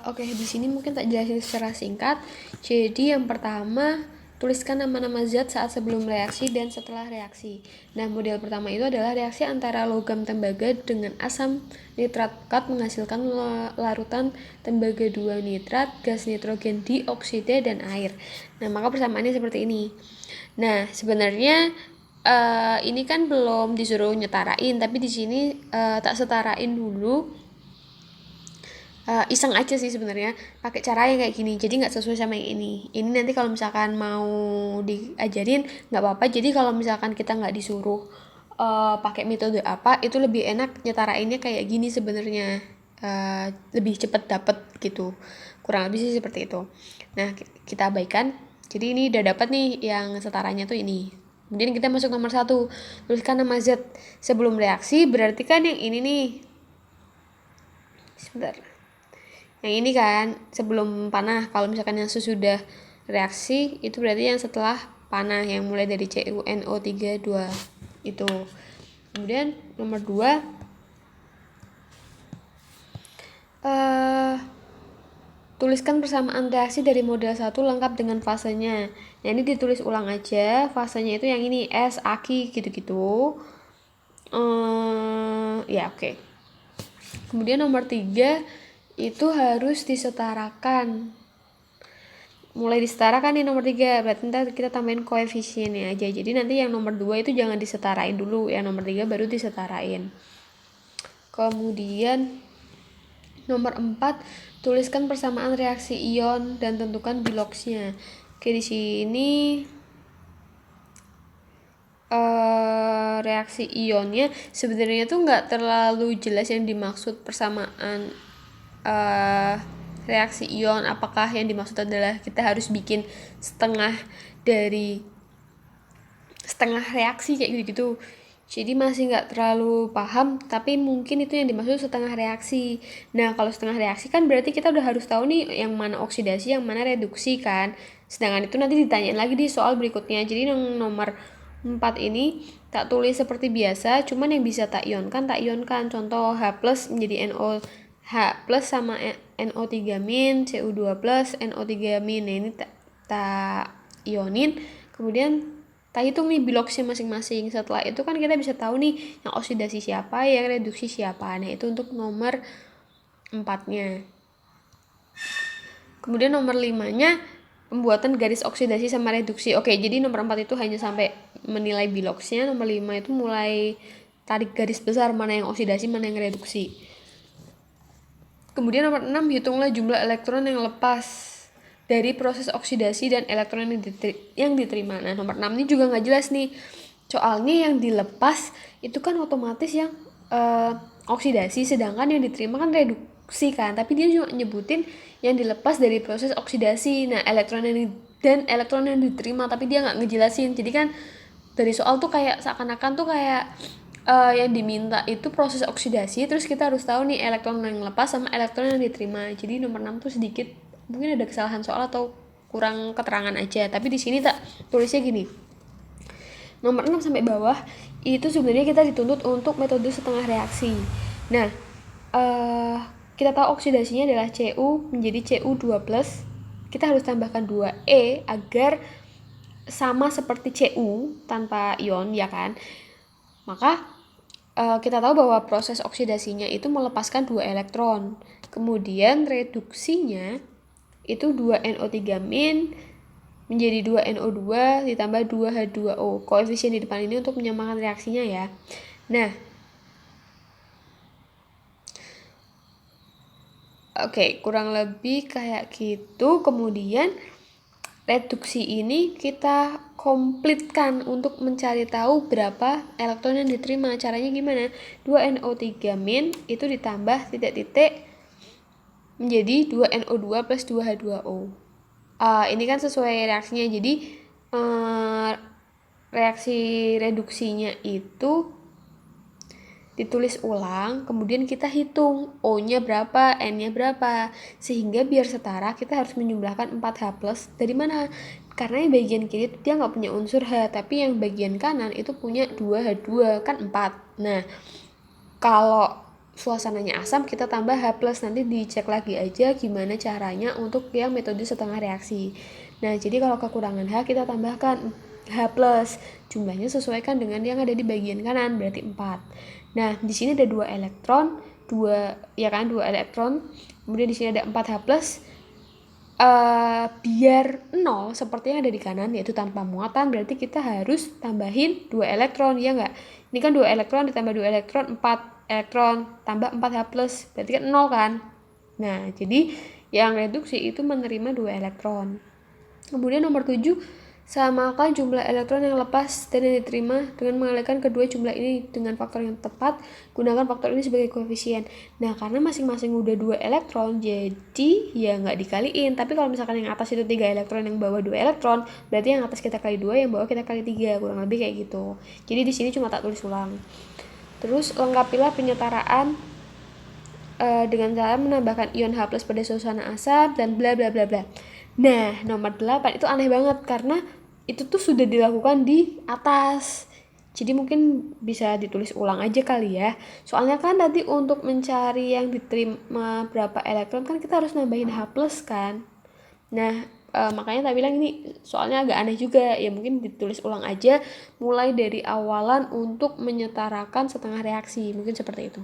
Oke, di sini mungkin tak jelasin secara singkat. Jadi yang pertama, tuliskan nama-nama zat saat sebelum reaksi dan setelah reaksi. Nah, model pertama itu adalah reaksi antara logam tembaga dengan asam nitrat pekat menghasilkan larutan tembaga 2 nitrat, gas nitrogen dioksida, dan air. Nah, maka persamaannya seperti ini. Nah, sebenarnya ini kan belum disuruh nyetarain, tapi di sini tak setarain dulu. Iseng aja sih sebenarnya pakai cara yang kayak gini, jadi nggak sesuai sama yang ini nanti kalau misalkan mau diajarin nggak apa-apa. Jadi kalau misalkan kita nggak disuruh pakai metode apa, itu lebih enak nyetarainnya kayak gini sebenarnya. Lebih cepet dapet gitu, kurang lebih sih seperti itu. Nah, kita abaikan. Jadi ini udah dapat nih yang setaranya tuh ini. Kemudian kita masuk nomor 1, tuliskan nama zat sebelum reaksi. Berarti kan yang ini nih, sebentar, yang ini kan sebelum panah. Kalau misalkan yang sesudah reaksi itu berarti yang setelah panah, yang mulai dari CuNO32 itu. Kemudian nomor 2, tuliskan persamaan reaksi dari model 1 lengkap dengan fasenya. Nah, ini ditulis ulang aja, fasenya itu yang ini S, Aki, gitu-gitu. Ya oke. Kemudian nomor 3 itu harus disetarakan. Mulai disetarakan nih nomor 3, berarti ntar kita tambahin koefisiennya aja. Jadi nanti yang nomor 2 itu jangan disetarain dulu, yang nomor 3 baru disetarain. Kemudian nomor 4, tuliskan persamaan reaksi ion dan tentukan biloxnya. Oke, di sini reaksi ionnya sebenarnya tuh nggak terlalu jelas yang dimaksud persamaan reaksi ion. Apakah yang dimaksud adalah kita harus bikin setengah dari setengah reaksi kayak gitu-gitu. Jadi masih nggak terlalu paham, tapi mungkin itu yang dimaksud setengah reaksi. Nah, kalau setengah reaksi kan berarti kita udah harus tahu nih yang mana oksidasi, yang mana reduksi kan. Sedangkan itu nanti ditanyain lagi di soal berikutnya. Jadi yang nomor 4 ini tak tulis seperti biasa, cuman yang bisa tak ionkan. Contoh H plus menjadi NO, H plus sama NO3 min, Cu2 plus, NO3 min. Nah, ini tak ionin. Kemudian kita hitung nih biloxnya masing-masing. Setelah itu kan kita bisa tahu nih yang oksidasi siapa, yang reduksi siapa. Nah, itu untuk nomor 4-nya. Kemudian nomor 5-nya pembuatan garis oksidasi sama reduksi. Oke, jadi nomor 4 itu hanya sampai menilai biloxnya. Nomor 5 itu mulai tarik garis besar mana yang oksidasi, mana yang reduksi. Kemudian nomor 6, hitunglah jumlah elektron yang lepas dari proses oksidasi dan elektron yang diterima. Nah, nomor 6 ini juga nggak jelas nih. Soalnya yang dilepas itu kan otomatis yang oksidasi, sedangkan yang diterima kan reduksi kan. Tapi dia cuma nyebutin yang dilepas dari proses oksidasi. Nah, elektron yang diterima, tapi dia nggak ngejelasin. Jadi kan dari soal tuh kayak seakan-akan tuh kayak yang diminta itu proses oksidasi, terus kita harus tahu nih elektron yang lepas sama elektron yang diterima. Jadi nomor 6 tuh sedikit mungkin ada kesalahan soal atau kurang keterangan aja. Tapi di sini tak tulisnya gini. Nomor 6 sampai bawah itu sebenarnya kita dituntut untuk metode setengah reaksi. Nah, kita tahu oksidasinya adalah Cu menjadi Cu2+. Kita harus tambahkan 2E agar sama seperti Cu tanpa ion, ya kan? Maka kita tahu bahwa proses oksidasinya itu melepaskan 2 elektron. Kemudian reduksinya itu 2NO3 min menjadi 2NO2 ditambah 2H2O. Koefisien di depan ini untuk menyamakan reaksinya ya. Nah, oke, kurang lebih kayak gitu. Kemudian reduksi ini kita komplitkan untuk mencari tahu berapa elektron yang diterima. Caranya gimana? 2NO3 min itu ditambah titik-titik menjadi 2NO2 plus 2H2O. Ini kan sesuai reaksinya. Jadi reaksi reduksinya itu ditulis ulang, kemudian kita hitung O-nya berapa, N-nya berapa, sehingga biar setara kita harus menjumlahkan 4H+. Dari mana? Karena yang bagian kiri dia nggak punya unsur H, tapi yang bagian kanan itu punya 2H2, kan 4. Nah, kalau suasananya asam kita tambah H+, nanti dicek lagi aja gimana caranya untuk yang metode setengah reaksi. Nah, jadi kalau kekurangan H kita tambahkan H+, jumlahnya sesuaikan dengan yang ada di bagian kanan, berarti 4. Nah, di sini ada 2 elektron, 2 elektron, kemudian di sini ada 4H+, biar 0 seperti yang ada di kanan yaitu tanpa muatan, berarti kita harus tambahin 2 elektron, ya enggak? Ini kan 2 elektron ditambah 2 elektron, 4 elektron tambah 4H+, berarti kan 0 kan? Nah, jadi yang reduksi itu menerima 2 elektron. Kemudian nomor 7, samakan jumlah elektron yang lepas dan yang diterima dengan mengalihkan kedua jumlah ini dengan faktor yang tepat. Gunakan faktor ini sebagai koefisien. Nah, karena masing-masing udah 2 elektron, jadi ya nggak dikaliin. Tapi kalau misalkan yang atas itu 3 elektron, yang bawah 2 elektron, berarti yang atas kita kali 2, yang bawah kita kali 3, kurang lebih kayak gitu. Jadi di sini cuma tak tulis ulang. Terus lengkapilah penyetaraan dengan cara menambahkan ion H+ pada suasana asam dan bla bla bla bla. Nah, nomor 8 itu aneh banget karena itu tuh sudah dilakukan di atas. Jadi mungkin bisa ditulis ulang aja kali ya. Soalnya kan tadi untuk mencari yang diterima berapa elektron kan kita harus nambahin H+ kan. Nah, makanya tak bilang ini soalnya agak aneh juga. Ya mungkin ditulis ulang aja mulai dari awalan untuk menyetarakan setengah reaksi. Mungkin seperti itu.